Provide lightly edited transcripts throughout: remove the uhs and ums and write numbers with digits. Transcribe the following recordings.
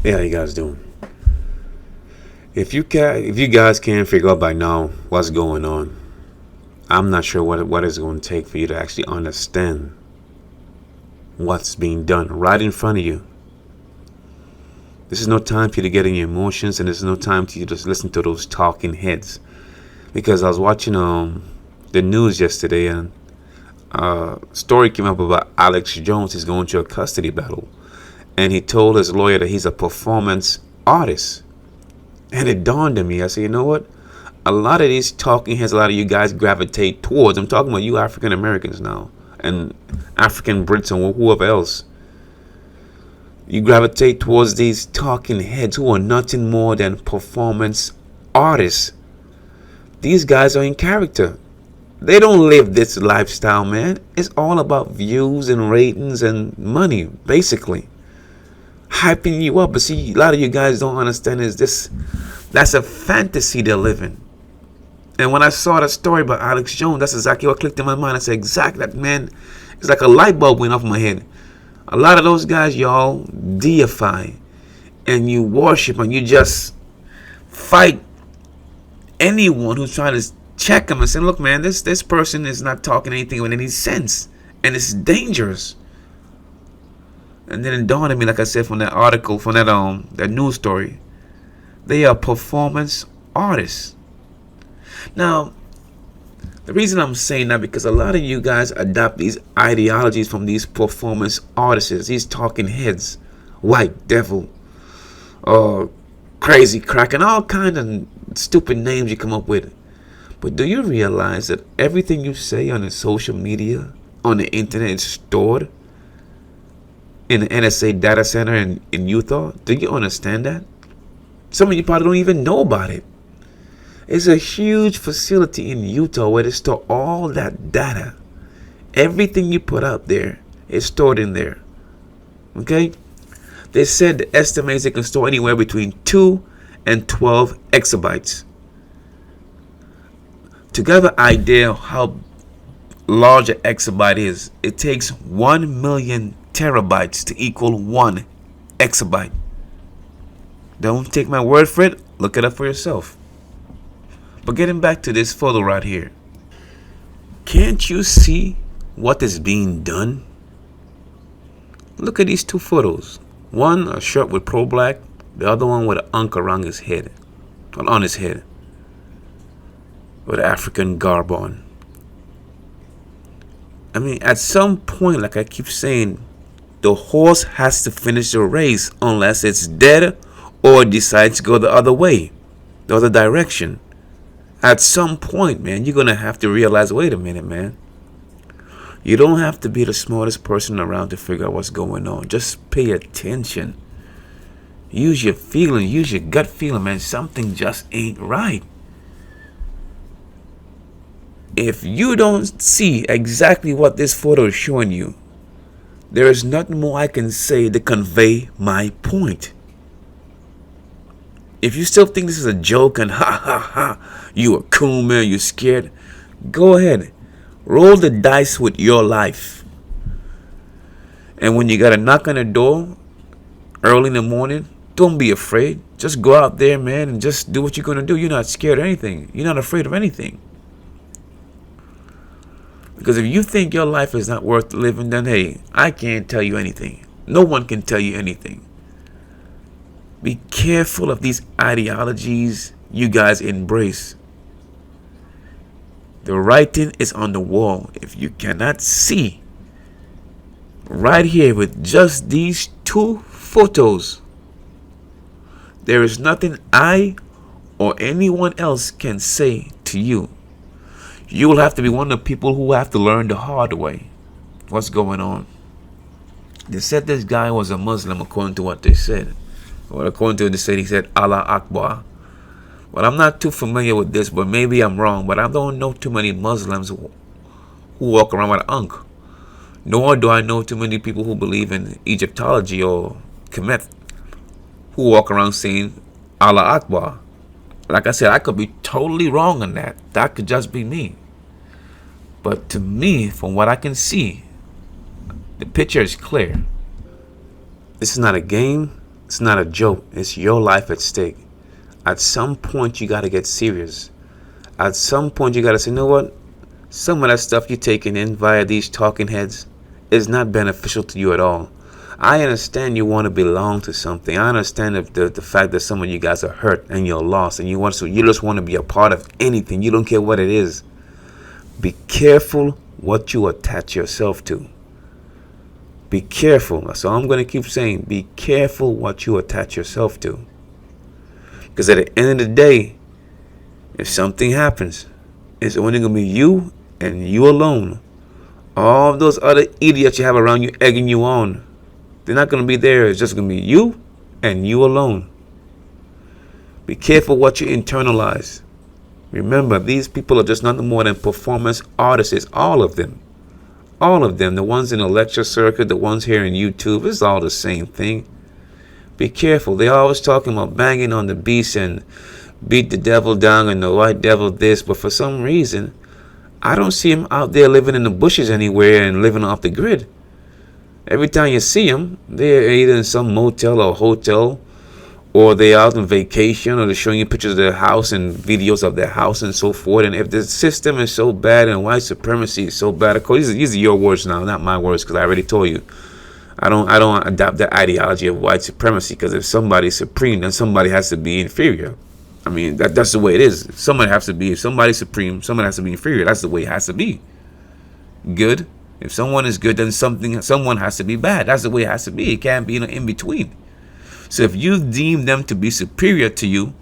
Yeah, how you guys doing? If you guys can't figure out by now what's going on, I'm not sure what it's going to take for you to actually understand what's being done right in front of you. This is no time for you to get in your emotions, and this is no time to you to just listen to those talking heads. Because I was watching the news yesterday, and a story came up about Alex Jones. He's going through a custody battle, and he told his lawyer that he's a performance artist. And it dawned on me. I said, you know what? A lot of these talking heads, a lot of you guys gravitate towards. I'm talking about you African Americans now, and African Brits and whoever else. You gravitate towards these talking heads who are nothing more than performance artists. These guys are in character. They don't live this lifestyle, man. It's all about views and ratings and money, basically. Hyping you up. But see, a lot of you guys don't understand is this. That's a fantasy they're living. And when I saw the story about Alex Jones, that's exactly what clicked in my mind. I said, exactly, that man, it's like a light bulb went off my head. A lot of those guys, y'all deify and you worship and you just fight anyone who's trying to check them and say, look, man, this person is not talking anything with any sense, and it's dangerous. And then it dawned on me, like I said, from that article, from that news story, they are performance artists. Now, the reason I'm saying that because a lot of you guys adopt these ideologies from these performance artists, these talking heads, white devil, crazy crack, and all kind of stupid names you come up with. But do you realize that everything you say on the social media, on the internet, is stored in the NSA data center in Utah? Do you understand that? Some of you probably don't even know about it. It's a huge facility in Utah where they store all that data. Everything you put out there is stored in there. Okay? They said the estimates they can store anywhere between 2 and 12 exabytes. To give an idea of how large an exabyte is, it takes 1 million terabytes to equal 1 exabyte. Don't take my word for it. Look it up for yourself. But getting back to this photo right here, can't you see what is being done? Look at these two photos. One a shirt with pro black, the other one with an unk around his head, or on his head, with an African garb on. I mean, at some point, like I keep saying, the horse has to finish the race unless it's dead or decides to go the other way, the other direction. At some point, man, you're going to have to realize, wait a minute, man. You don't have to be the smartest person around to figure out what's going on. Just pay attention. Use your feeling, use your gut feeling, man. Something just ain't right. If you don't see exactly what this photo is showing you, there is nothing more I can say to convey my point. If you still think this is a joke and ha ha ha, you a cool man, you scared, go ahead. Roll the dice with your life. And when you got a knock on the door early in the morning, don't be afraid. Just go out there, man, and just do what you're going to do. You're not scared of anything. You're not afraid of anything. Because if you think your life is not worth living, then hey, I can't tell you anything. No one can tell you anything. Be careful of these ideologies you guys embrace. The writing is on the wall. If you cannot see right here with just these two photos, there is nothing I or anyone else can say to you. You will have to be one of the people who have to learn the hard way what's going on. They said this guy was a Muslim according to what they said. Well, according to what they said, he said Allah Akbar. Well, I'm not too familiar with this, but maybe I'm wrong. But I don't know too many Muslims who walk around with an ankh. Nor do I know too many people who believe in Egyptology or Kemet who walk around saying Allah Akbar. Like I said, I could be totally wrong on that. That could just be me. But to me, from what I can see, the picture is clear. This is not a game. It's not a joke. It's your life at stake. At some point, you got to get serious. At some point, you got to say, you know what? Some of that stuff you're taking in via these talking heads is not beneficial to you at all. I understand you want to belong to something. I understand the fact that some of you guys are hurt and you're lost and you just want to be a part of anything. You don't care what it is. Be careful what you attach yourself to. Be careful. That's all I'm going to keep saying. Be careful what you attach yourself to. Because at the end of the day, if something happens, it's only going to be you and you alone. All of those other idiots you have around you egging you on, they're not going to be there. It's just going to be you and you alone. Be careful what you internalize. Remember, these people are just nothing more than performance artists. All of them. All of them. The ones in the lecture circuit, the ones here in YouTube, it's all the same thing. Be careful. They're always talking about banging on the beast and beat the devil down and the white devil this. But for some reason, I don't see him out there living in the bushes anywhere and living off the grid. Every time you see them, they're either in some motel or hotel, or they're out on vacation, or they're showing you pictures of their house and videos of their house and so forth. And if the system is so bad and white supremacy is so bad, of course, these are your words now, not my words, because I already told you. I don't adopt the ideology of white supremacy, because if somebody's supreme, then somebody has to be inferior. I mean, that's the way it is. If somebody's supreme, someone has to be inferior. That's the way it has to be. Good. If someone is good, then someone has to be bad. That's the way it has to be. It can't be in between. So if you deem them to be superior to you,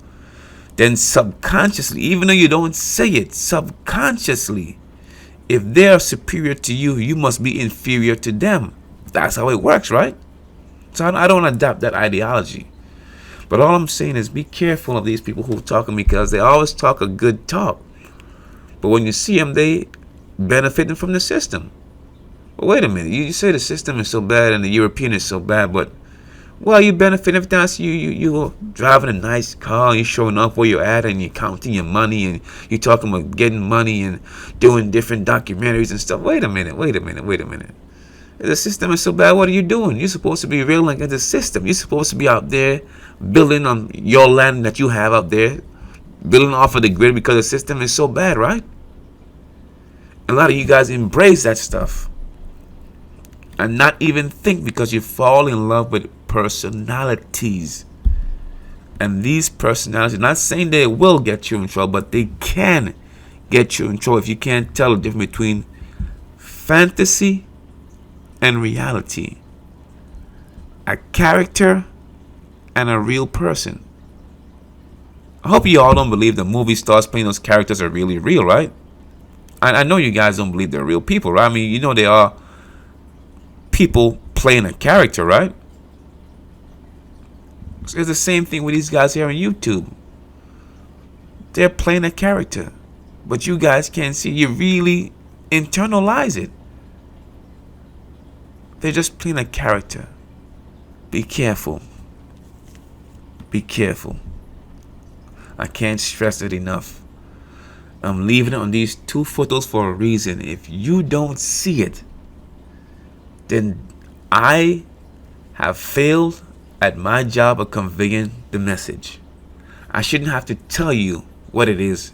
then subconsciously, even though you don't say it, subconsciously, if they are superior to you, you must be inferior to them. That's how it works, right? So I don't adopt that ideology. But all I'm saying is be careful of these people who are talking, because they always talk a good talk. But when you see them, they benefiting from the system. But wait a minute, you say the system is so bad and the European is so bad, but well, you benefit if that's you driving a nice car, you're showing off where you're at, and you're counting your money, and you're talking about getting money and doing different documentaries and stuff. Wait a minute. If the system is so bad, what are you doing? You're supposed to be railing against the system. You're supposed to be out there building on your land that you have out there, building off of the grid, because the system is so bad, right? A lot of you guys embrace that stuff and not even think, because you fall in love with personalities. And these personalities, not saying they will get you in trouble, but they can get you in trouble if you can't tell the difference between fantasy and reality, a character and a real person. I hope you all don't believe the movie stars playing those characters are really real, right? I know you guys don't believe they're real people, right? I mean, you know they are people playing a character, right? It's the same thing with these guys here on YouTube. They're playing a character, but you guys can't see. You really internalize it. They're just playing a character. Be careful. Be careful. I can't stress it enough. I'm leaving it on these two photos for a reason. If you don't see it, then I have failed at my job of conveying the message. I shouldn't have to tell you what it is.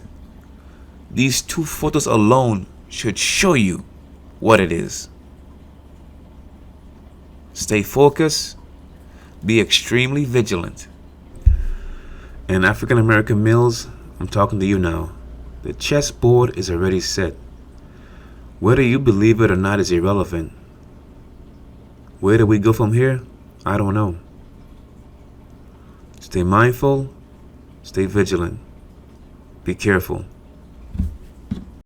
These two photos alone should show you what it is. Stay focused. Be extremely vigilant. And African American males, I'm talking to you now. The chessboard is already set. Whether you believe it or not is irrelevant. Where do we go from here? I don't know. Stay mindful. Stay vigilant. Be careful.